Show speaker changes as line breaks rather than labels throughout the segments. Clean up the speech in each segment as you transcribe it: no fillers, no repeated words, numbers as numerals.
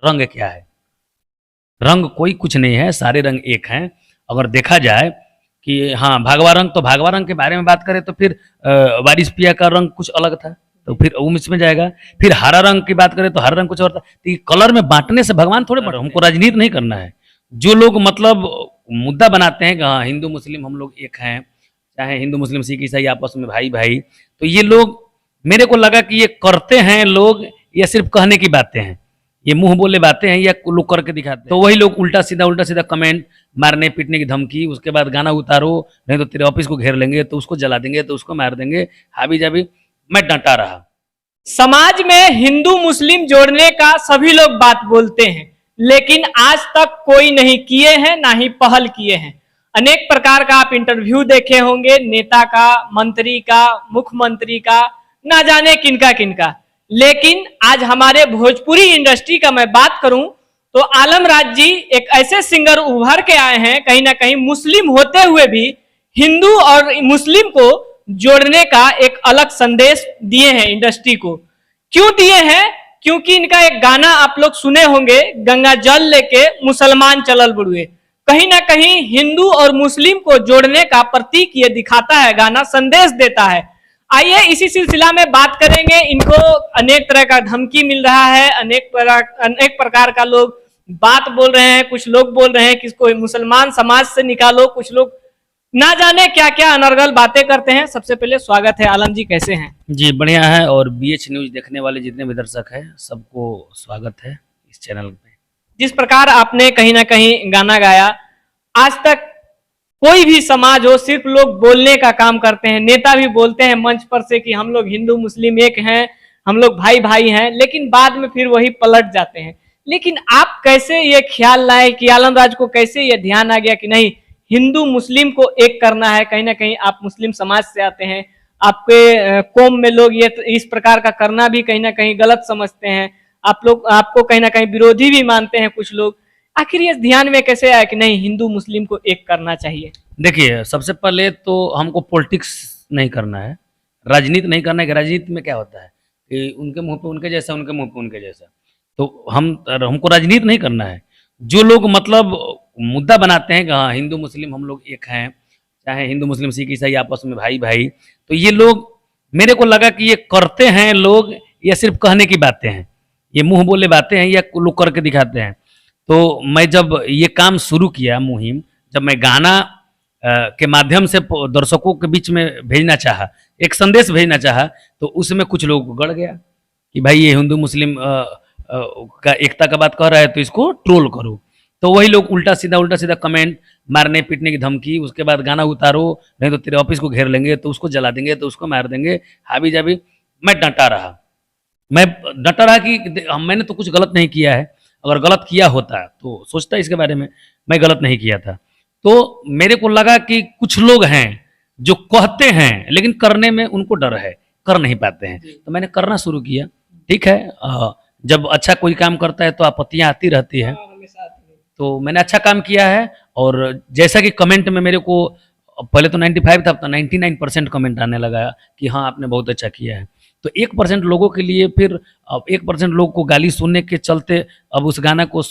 रंग क्या है? रंग कोई कुछ नहीं है, सारे रंग एक हैं। अगर देखा जाए कि हाँ भागवा रंग, तो भागवा रंग के बारे में बात करें तो फिर वारिस पिया का रंग कुछ अलग था, तो फिर वो इसमें जाएगा। फिर हरा रंग की बात करें तो हरा रंग कुछ और था। तो ये कलर में बांटने से भगवान थोड़े बने, हमको राजनीति नहीं करना है। जो लोग मतलब मुद्दा बनाते हैं कि हाँ हिंदू मुस्लिम हम लोग एक हैं, चाहे हिंदू मुस्लिम सिख ईसाई आपस में भाई भाई, तो ये लोग, मेरे को लगा कि ये करते हैं लोग या सिर्फ कहने की बातें हैं, ये मुंह बोले बातें हैं या लोग करके दिखाते हैं। तो वही लोग उल्टा सीधा कमेंट, मारने पीटने की धमकी, उसके बाद गाना उतारो नहीं तो तेरे ऑफिस को घेर लेंगे, तो उसको जला देंगे, तो उसको मार देंगे, हाबी जाबी। मैं डटा रहा।
समाज में हिंदू मुस्लिम जोड़ने का सभी लोग बात बोलते हैं, लेकिन आज तक कोई नहीं किए हैं, ना ही पहल किए हैं। अनेक प्रकार का आप इंटरव्यू देखे होंगे, नेता का, मंत्री का, मुख्यमंत्री का, ना जाने किनका किनका। लेकिन आज हमारे भोजपुरी इंडस्ट्री का मैं बात करूं तो आलम राज जी एक ऐसे सिंगर उभर के आए हैं, कहीं ना कहीं मुस्लिम होते हुए भी हिंदू और मुस्लिम को जोड़ने का एक अलग संदेश दिए हैं इंडस्ट्री को। क्यों दिए हैं? क्योंकि इनका एक गाना आप लोग सुने होंगे, गंगा जल लेके मुसलमान चलल बुड़ुए, कहीं ना कहीं हिंदू और मुस्लिम को जोड़ने का प्रतीक ये दिखाता है, गाना संदेश देता है। आइए इसी सिलसिला में बात करेंगे। इनको अनेक तरह का धमकी मिल रहा है, अनेक प्रकार का लोग बात बोल रहे हैं, कुछ लोग बोल रहे हैं कि इसको मुसलमान समाज से निकालो, कुछ लोग ना जाने क्या क्या अनर्गल बातें करते हैं। सबसे पहले स्वागत है आलम जी, कैसे हैं?
जी बढ़िया है, और BH न्यूज देखने वाले जितने भी दर्शक हैं सबको स्वागत है इस चैनल पे।
जिस प्रकार आपने कहीं ना कहीं गाना गाया, आज तक कोई भी समाज हो, सिर्फ लोग बोलने का काम करते हैं। नेता भी बोलते हैं मंच पर से कि हम लोग हिंदू मुस्लिम एक हैं, हम लोग भाई भाई हैं, लेकिन बाद में फिर वही पलट जाते हैं। लेकिन आप कैसे ये ख्याल लाए कि आलम राज को कैसे ये ध्यान आ गया कि नहीं हिंदू मुस्लिम को एक करना है? कहीं ना कहीं आप मुस्लिम समाज से आते हैं, आपके कौम में लोग ये इस प्रकार का करना भी कहीं ना कहीं गलत समझते हैं, आप लोग आपको कहीं ना कहीं विरोधी भी मानते हैं कुछ लोग। आखिर ये ध्यान में कैसे आया कि नहीं हिंदू मुस्लिम को एक करना चाहिए?
देखिए, सबसे पहले तो हमको पॉलिटिक्स नहीं करना है, राजनीति नहीं करना है। राजनीति में क्या होता है कि उनके मुंह पे उनके जैसा, उनके मुंह पे उनके जैसा, तो हमको राजनीति नहीं करना है। जो लोग मतलब मुद्दा बनाते हैं कि हाँ हिंदू मुस्लिम हम लोग एक हैं, चाहे हिंदू मुस्लिम सिख ईसाई आपस में भाई भाई, तो ये लोग, मेरे को लगा कि ये करते हैं लोग या सिर्फ कहने की बातें हैं, ये मुंह बोले बातें हैं या लोग करके दिखाते हैं। तो मैं जब ये काम शुरू किया मुहिम, जब मैं गाना के माध्यम से दर्शकों के बीच में भेजना चाहा, एक संदेश भेजना चाहा, तो उसमें कुछ लोगों को गड़ गया कि भाई ये हिंदू मुस्लिम का एकता का बात कह रहा है तो इसको ट्रोल करो। तो वही लोग उल्टा सीधा कमेंट, मारने पीटने की धमकी, उसके बाद गाना उतारो नहीं तो तेरे ऑफिस को घेर लेंगे, तो उसको जला देंगे, तो उसको मार देंगे, हाबी जाबी। मैं डटा रहा, मैं डटा रहा कि मैंने तो कुछ गलत नहीं किया है। अगर गलत किया होता तो सोचता इसके बारे में, मैं गलत नहीं किया था। तो मेरे को लगा कि कुछ लोग हैं जो कहते हैं लेकिन करने में उनको डर है, कर नहीं पाते हैं, तो मैंने करना शुरू किया। ठीक है, जब अच्छा कोई काम करता है तो आपत्तियां आती रहती है, तो मैंने अच्छा काम किया है। और जैसा कि कमेंट में मेरे को पहले तो 95 था, अब तो 99% कमेंट आने लगा कि हाँ आपने बहुत अच्छा किया है। तो 1% लोगों के लिए, फिर अब 1% लोगों को गाली सुनने के चलते अब उस गाना को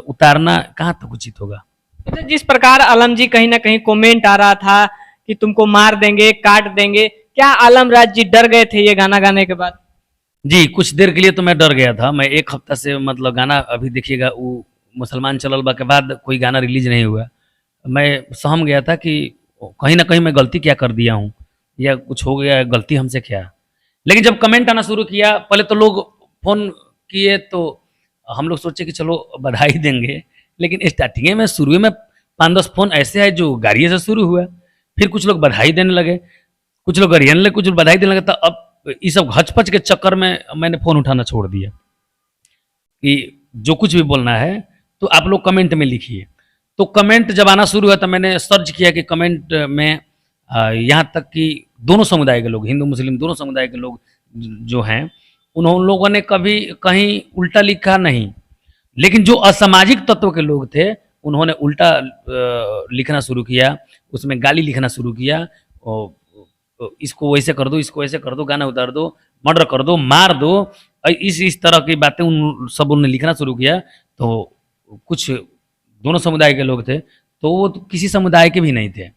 उतारना कहाँ तक उचित होगा।
तो जिस प्रकार आलम जी कहीं ना कहीं कमेंट आ रहा था कि तुमको मार देंगे, काट देंगे, क्या आलम राज जी डर गए थे ये गाना गाने के बाद?
जी, कुछ देर के लिए तो मैं डर गया था। मैं एक हफ्ता से मतलब गाना, अभी देखिएगा वो मुसलमान चलल बा के बाद कोई गाना रिलीज नहीं हुआ, मैं सहम गया था कि कहीं ना कहीं मैं गलती क्या कर दिया हूँ या कुछ हो गया, गलती हमसे क्या। लेकिन जब कमेंट आना शुरू किया, पहले तो लोग फ़ोन किए तो हम लोग सोचे कि चलो बधाई देंगे, लेकिन स्टार्टिंग में शुरू में 5-10 फ़ोन ऐसे आए जो गाड़िए से शुरू हुआ। फिर कुछ लोग बधाई देने लगे, कुछ लोग गरियाने लगे, कुछ लोग बधाई देने लगे। तो अब इस सब घचपच के चक्कर में मैंने फ़ोन उठाना छोड़ दिया कि जो कुछ भी बोलना है तो आप लोग कमेंट में लिखिए। तो कमेंट जब आना शुरू हुआ तो मैंने सर्च किया कि कमेंट में यहाँ तक कि दोनों समुदाय के लोग, हिंदू मुस्लिम दोनों समुदाय के लोग जो हैं, उन लोगों ने कभी कहीं उल्टा लिखा नहीं, लेकिन जो असामाजिक तत्व के लोग थे उन्होंने उल्टा लिखना शुरू किया, उसमें गाली लिखना शुरू किया, इसको वैसे कर दो, इसको ऐसे कर दो, गाना उतार दो, मर्डर कर दो, मार दो, इस तरह की बातें उन सब उन्होंने लिखना शुरू किया। तो कुछ दोनों समुदाय के लोग थे, तो वो तो किसी समुदाय के भी नहीं थे,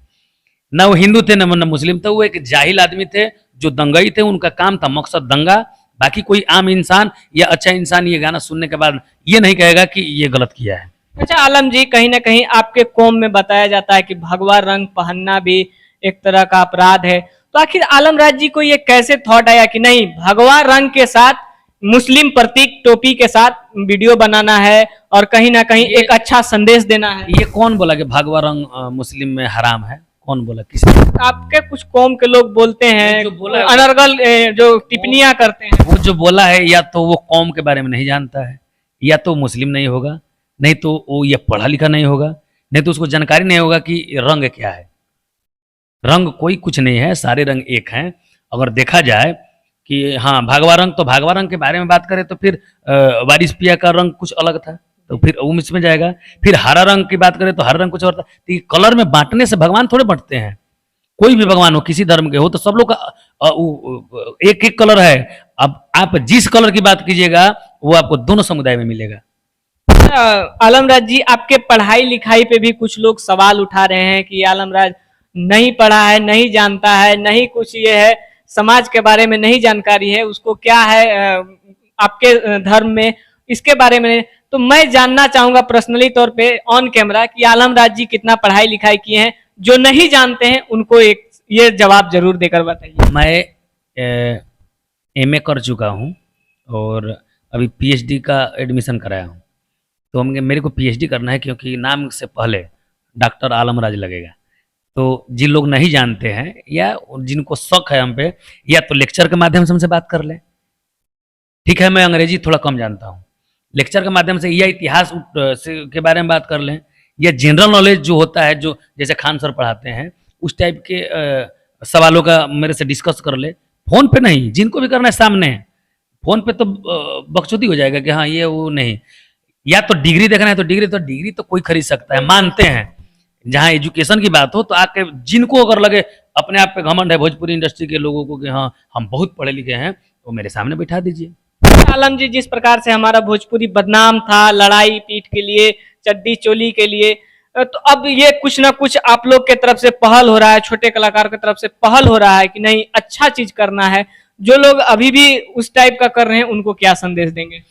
ना वो हिंदू थे ना मुस्लिम थे, वो एक जाहिल आदमी थे जो दंगाई थे। उनका काम था मकसद दंगा। बाकी कोई आम इंसान या अच्छा इंसान ये गाना सुनने के बाद ये नहीं कहेगा कि ये गलत किया है।
अच्छा आलम जी, कहीं ना कहीं आपके कौम में बताया जाता है कि भगवा रंग पहनना भी एक तरह का अपराध है, तो आखिर आलम राज जी को ये कैसे थॉट आया कि नहीं भगवा रंग के साथ मुस्लिम प्रतीक टोपी के साथ वीडियो बनाना है और कहीं ना कहीं एक अच्छा संदेश देना है?
ये कौन बोला कि भगवा रंग मुस्लिम में हराम है? कौन बोला? किसी
आपके कुछ कौम के लोग बोलते हैं,
जो बोला है,
अनर्गल जो टिप्पणियां करते हैं।
वो जो बोला है या तो वो कौम के बारे में नहीं जानता है, या तो मुस्लिम नहीं होगा, नहीं तो वो ये पढ़ा लिखा नहीं होगा, नहीं तो उसको जानकारी नहीं होगा कि रंग क्या है। रंग कोई कुछ नहीं है, सारे रंग एक हैं। अगर देखा जाए कि हाँ भगवा रंग, तो भगवा रंग के बारे में बात करें तो फिर वारिस पिया का रंग कुछ अलग था, तो फिर वो इसमें जाएगा। फिर हरा रंग की बात करें तो हरा रंग कुछ और था। तो ये कलर में बांटने से भगवान थोड़े बंटते हैं। कोई भी भगवान हो, किसी धर्म के हो, तो सब लोग का एक एक कलर है। अब आप जिस कलर की बात कीजिएगा वो आपको दोनों समुदाय में मिलेगा।
आलमराज जी, आपके पढ़ाई लिखाई पे भी कुछ लोग सवाल उठा रहे हैं कि आलमराज नहीं पढ़ा है, नहीं जानता है, नहीं कुछ ये है, समाज के बारे में नहीं जानकारी है, उसको क्या है आपके धर्म में, इसके बारे में। तो मैं जानना चाहूंगा पर्सनली तौर पे ऑन कैमरा कि आलमराज जी कितना पढ़ाई लिखाई किए हैं। जो नहीं जानते हैं उनको एक ये जवाब जरूर देकर बताइए।
मैं एमए कर चुका हूँ और अभी पीएचडी का एडमिशन कराया हूँ। तो मेरे को पीएचडी करना है क्योंकि नाम से पहले डॉक्टर आलमराज लगेगा। तो जिन लोग नहीं जानते हैं या जिनको शक है हम पे, या तो लेक्चर के माध्यम से हमसे बात कर लें। ठीक है, मैं अंग्रेजी थोड़ा कम जानता हूँ, लेक्चर के माध्यम से, या इतिहास के बारे में बात कर लें, या जनरल नॉलेज जो होता है, जो जैसे खान सर पढ़ाते हैं उस टाइप के सवालों का मेरे से डिस्कस कर ले। फोन पे नहीं, जिनको भी करना है सामने है। फोन पे तो बकचोदी हो जाएगा कि हाँ ये वो नहीं। या तो डिग्री देखना है तो डिग्री तो कोई खरीद सकता है, मानते हैं। जहाँ एजुकेशन की बात हो तो आके जिनको अगर लगे अपने आप पे घमंड है भोजपुरी इंडस्ट्री के लोगों को कि हाँ हम बहुत पढ़े लिखे हैं, तो मेरे सामने बैठा दीजिए।
आलम जी, जिस प्रकार से हमारा भोजपुरी बदनाम था लड़ाई पीट के लिए, चड्डी चोली के लिए, तो अब ये कुछ ना कुछ आप लोग के तरफ से पहल हो रहा है, छोटे कलाकार की तरफ से पहल हो रहा है कि नहीं अच्छा चीज करना है। जो लोग अभी भी उस टाइप का कर रहे हैं उनको क्या संदेश देंगे?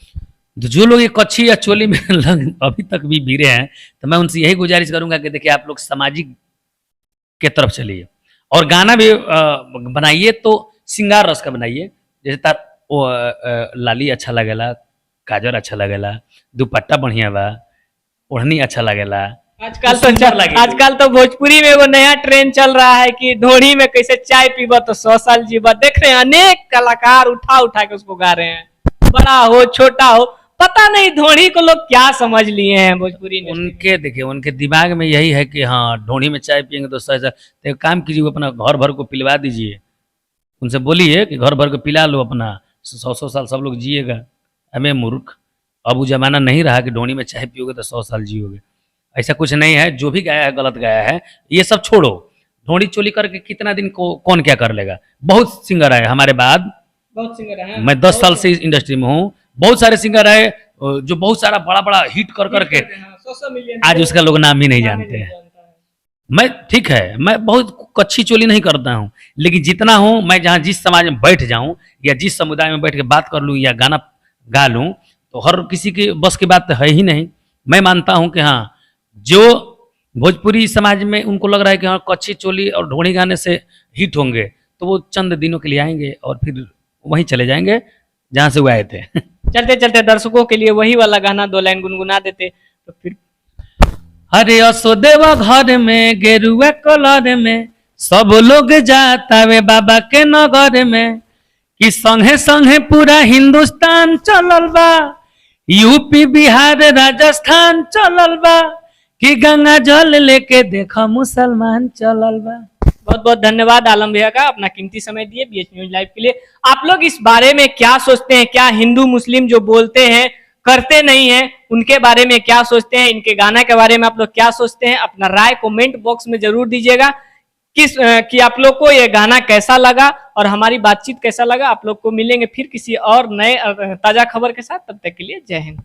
तो जो लोग ये कच्छी या चोली में अभी तक भी भिड़े हैं, तो मैं उनसे यही गुजारिश करूंगा कि देखिए आप लोग सामाजिक के तरफ चलिए और गाना भी बनाइए तो श्रृंगार रस का बनाइए। जैसे तार लाली अच्छा लगेला, काजर अच्छा लगेला, दुपट्टा बढ़िया बा, ओढ़नी अच्छा लगेला।
आजकल तो भोजपुरी में वो नया ट्रेंड चल रहा है कि ढोड़ी में कैसे चाय पीबा तो 100 साल जीवा। देख रहे हैं अनेक कलाकार उठा उठा के उसको गा रहे हैं, बड़ा हो छोटा हो, पता नहीं ढोड़ी को लोग क्या समझ लिए हैं भोजपुरी में।
उनके देखिए उनके दिमाग में यही है कि हाँ ढोड़ी में चाय पियेंगे तो 100 साल। तो एक काम कीजिए, अपना घर भर को पिलवा दीजिए, उनसे बोलिए कि घर भर को पिला लो, अपना 100 साल सब लोग जिएगा। हमें मूर्ख, अब वो जमाना नहीं रहा कि ढोड़ी में चाय पियोगे तो 100 साल जियोगे। ऐसा कुछ नहीं है, जो भी गाया है गलत गाया है। ये सब छोड़ो, ढोड़ी चोली करके कितना दिन को कौन क्या कर लेगा। बहुत सिंगर आए हमारे बाद,
बहुत सिंगर है,
मैं 10 साल से इस इंडस्ट्री में हूँ। बहुत सारे सिंगर आए जो बहुत सारा बड़ा बड़ा हिट कर करके आज उसका लोग नाम ही नहीं जानते हैं। मैं ठीक है, मैं बहुत कच्ची चोली नहीं करता हूँ, लेकिन जितना हूँ मैं जहाँ जिस समाज में बैठ जाऊँ या जिस समुदाय में बैठ के बात कर लूँ या गाना गा लूँ, तो हर किसी की बस की बात है ही नहीं। मैं मानता हूँ कि हाँ जो भोजपुरी समाज में उनको लग रहा है कि हाँ कच्ची चोली और ढोड़ी गाने से हिट होंगे, तो वो चंद दिनों के लिए आएंगे और फिर वहीं चले जाएंगे जहाँ से वो आए थे।
चलते चलते दर्शकों के लिए वही वाला गाना 2 लाइन गुनगुना देते तो फिर।
अरे असोदेवा घर में गेरुआ कलर में सब लोग जाता वे बाबा के नगर में, कि संगे संगे पूरा हिंदुस्तान चलल बा, यूपी बिहार राजस्थान चलल बा, कि गंगा जल लेके देखा मुसलमान चलल बा।
बहुत बहुत धन्यवाद आलम भैया का, अपना कीमती समय दिए बीएच न्यूज लाइव के लिए। आप लोग इस बारे में क्या सोचते हैं? क्या हिंदू मुस्लिम जो बोलते हैं करते नहीं है, उनके बारे में क्या सोचते हैं? इनके गाना के बारे में आप लोग क्या सोचते हैं? अपना राय कमेंट बॉक्स में जरूर दीजिएगा। कि आप लोग को ये गाना कैसा लगा और हमारी बातचीत कैसा लगा। आप लोग को मिलेंगे फिर किसी और नए ताजा खबर के साथ, तब तक के लिए जय हिंद।